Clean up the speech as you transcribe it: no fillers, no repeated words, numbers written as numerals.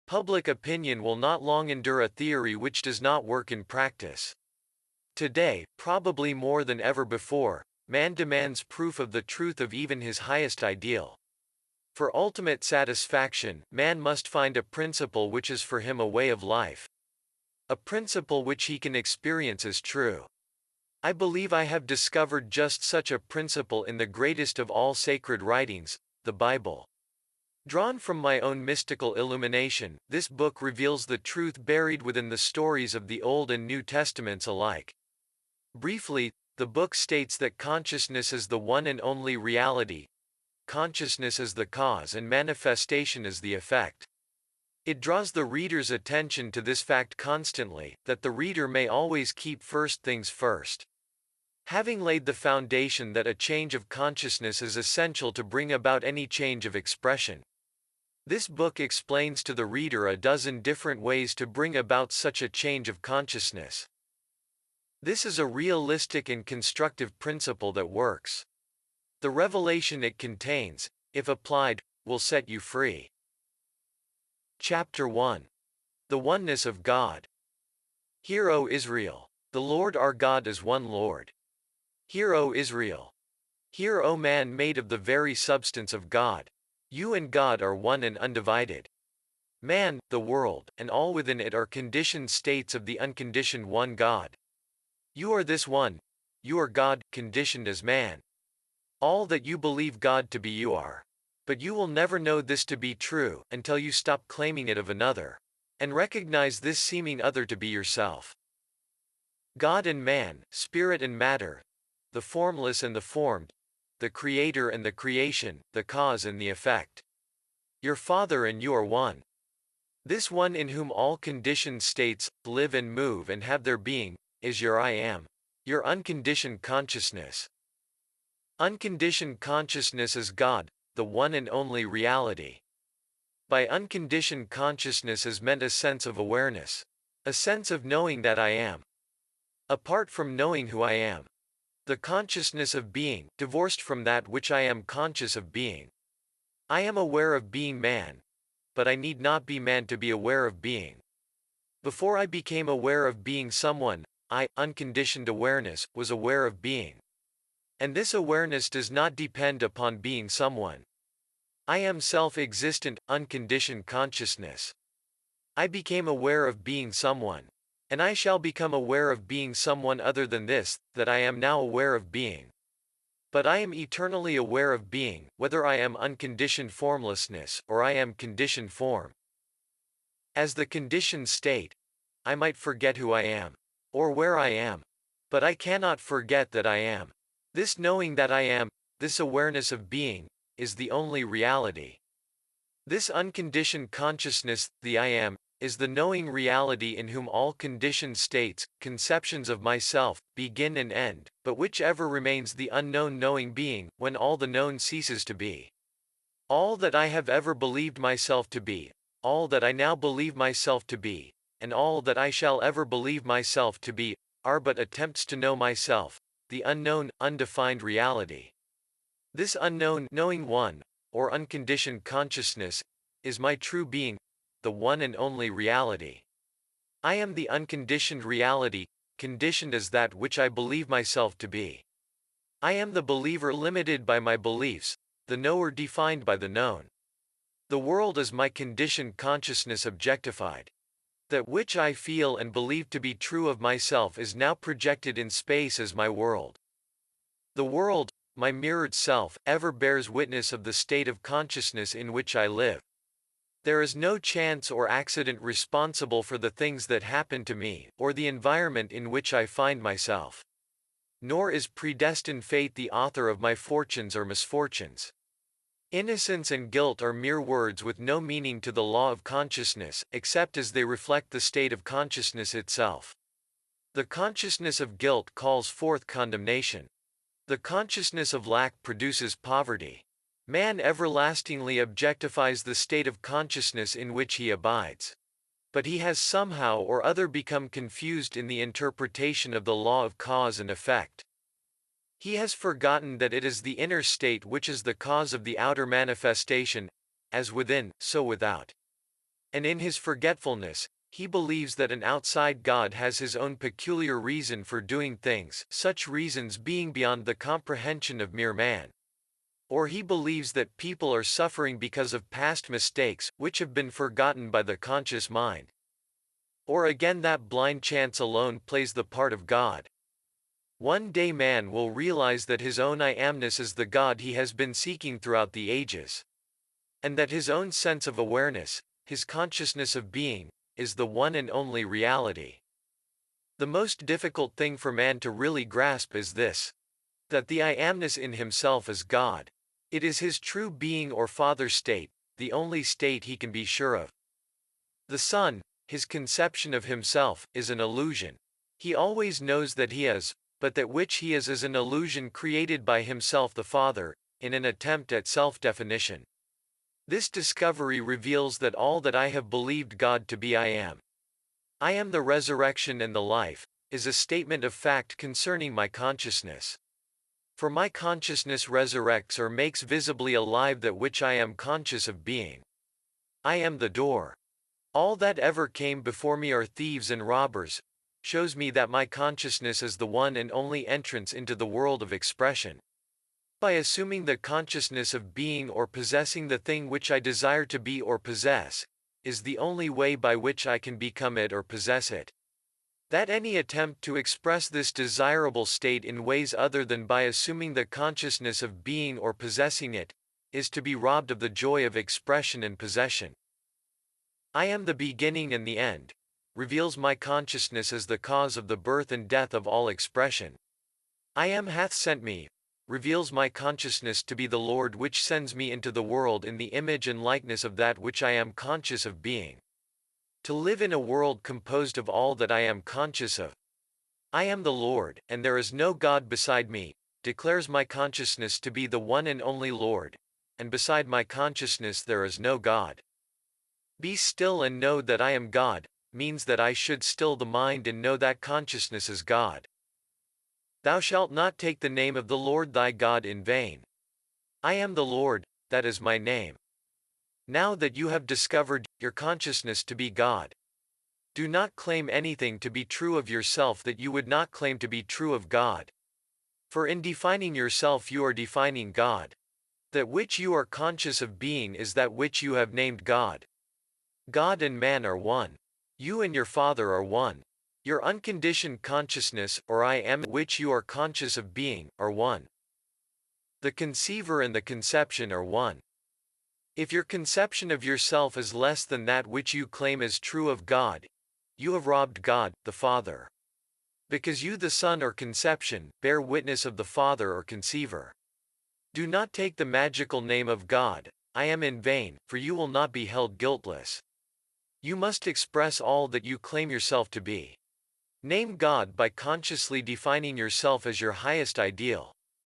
Public opinion will not long endure a theory which does not work in practice. Today, probably more than ever before, man demands proof of the truth of even his highest ideal. For ultimate satisfaction, man must find a principle which is for him a way of life. A principle which he can experience as true. I believe I have discovered just such a principle in the greatest of all sacred writings, the Bible. Drawn from my own mystical illumination, this book reveals the truth buried within the stories of the Old and New Testaments alike. Briefly, the book states that consciousness is the one and only reality. Consciousness is the cause and manifestation is the effect. It draws the reader's attention to this fact constantly, that the reader may always keep first things first. Having laid the foundation that a change of consciousness is essential to bring about any change of expression. This book explains to the reader a dozen different ways to bring about such a change of consciousness. This is a realistic and constructive principle that works. The revelation it contains, if applied, will set you free. Chapter 1. The Oneness of God. Hear, O Israel, the Lord our God is one Lord. Hear, O Israel. Hear, O man made of the very substance of God. You and God are one and undivided. Man, the world, and all within it are conditioned states of the unconditioned one God. You are this one. You are God, conditioned as man. All that you believe God to be you are. But you will never know this to be true until you stop claiming it of another, and recognize this seeming other to be yourself. God and man, spirit and matter, the formless and the formed, the creator and the creation, the cause and the effect. Your Father and you are one. This one in whom all conditioned states live and move and have their being, is your I am, your unconditioned consciousness. Unconditioned consciousness is God, the one and only reality. By unconditioned consciousness is meant a sense of awareness, a sense of knowing that I am. Apart from knowing who I am, the consciousness of being, divorced from that which I am conscious of being. I am aware of being man, but I need not be man to be aware of being. Before I became aware of being someone, I, unconditioned awareness, was aware of being. And this awareness does not depend upon being someone. I am self-existent, unconditioned consciousness. I became aware of being someone. And I shall become aware of being someone other than this, that I am now aware of being. But I am eternally aware of being, whether I am unconditioned formlessness, or I am conditioned form. As the conditioned state, I might forget who I am, or where I am. But I cannot forget that I am. This knowing that I am, this awareness of being, is the only reality. This unconditioned consciousness, the I am, is the knowing reality in whom all conditioned states, conceptions of myself, begin and end, but whichever remains the unknown knowing being, when all the known ceases to be. All that I have ever believed myself to be, all that I now believe myself to be, and all that I shall ever believe myself to be, are but attempts to know myself, the unknown, undefined reality. This unknown knowing one, or unconditioned consciousness, is my true being, the one and only reality. I am the unconditioned reality, conditioned as that which I believe myself to be. I am the believer limited by my beliefs, the knower defined by the known. The world is my conditioned consciousness objectified. That which I feel and believe to be true of myself is now projected in space as my world. The world, my mirrored self, ever bears witness of the state of consciousness in which I live. There is no chance or accident responsible for the things that happen to me, or the environment in which I find myself. Nor is predestined fate the author of my fortunes or misfortunes. Innocence and guilt are mere words with no meaning to the law of consciousness, except as they reflect the state of consciousness itself. The consciousness of guilt calls forth condemnation. The consciousness of lack produces poverty. Man everlastingly objectifies the state of consciousness in which he abides. But he has somehow or other become confused in the interpretation of the law of cause and effect. He has forgotten that it is the inner state which is the cause of the outer manifestation, as within, so without. And in his forgetfulness, he believes that an outside God has his own peculiar reason for doing things, such reasons being beyond the comprehension of mere man. Or he believes that people are suffering because of past mistakes, which have been forgotten by the conscious mind. Or again that blind chance alone plays the part of God. One day man will realize that his own I amness is the God he has been seeking throughout the ages. And that his own sense of awareness, his consciousness of being, is the one and only reality. The most difficult thing for man to really grasp is this: that the I amness in himself is God. It is his true being or father state, the only state he can be sure of. The Son, his conception of himself, is an illusion. He always knows that he is, but that which he is an illusion created by himself the Father, in an attempt at self-definition. This discovery reveals that all that I have believed God to be I am the resurrection and the life, is a statement of fact concerning my consciousness. For my consciousness resurrects or makes visibly alive that which I am conscious of being. I am the door. All that ever came before me are thieves and robbers, shows me that my consciousness is the one and only entrance into the world of expression. By assuming the consciousness of being or possessing the thing which I desire to be or possess, is the only way by which I can become it or possess it. That any attempt to express this desirable state in ways other than by assuming the consciousness of being or possessing it, is to be robbed of the joy of expression and possession. I am the beginning and the end, reveals my consciousness as the cause of the birth and death of all expression. I am hath sent me, reveals my consciousness to be the Lord which sends me into the world in the image and likeness of that which I am conscious of being. To live in a world composed of all that I am conscious of. I am the Lord, and there is no God beside me, declares my consciousness to be the one and only Lord, and beside my consciousness there is no God. Be still and know that I am God, means that I should still the mind and know that consciousness is God. Thou shalt not take the name of the Lord thy God in vain. I am the Lord, that is my name. Now that you have discovered your consciousness to be God, do not claim anything to be true of yourself that you would not claim to be true of God. For in defining yourself you are defining God. That which you are conscious of being is that which you have named God. God and man are one. You and your Father are one. Your unconditioned consciousness, or I am, which you are conscious of being, are one. The conceiver and the conception are one. If your conception of yourself is less than that which you claim as true of God, you have robbed God, the Father. Because you, the Son or conception, bear witness of the Father or conceiver. Do not take the magical name of God, I am, in vain, for you will not be held guiltless. You must express all that you claim yourself to be. Name God by consciously defining yourself as your highest ideal.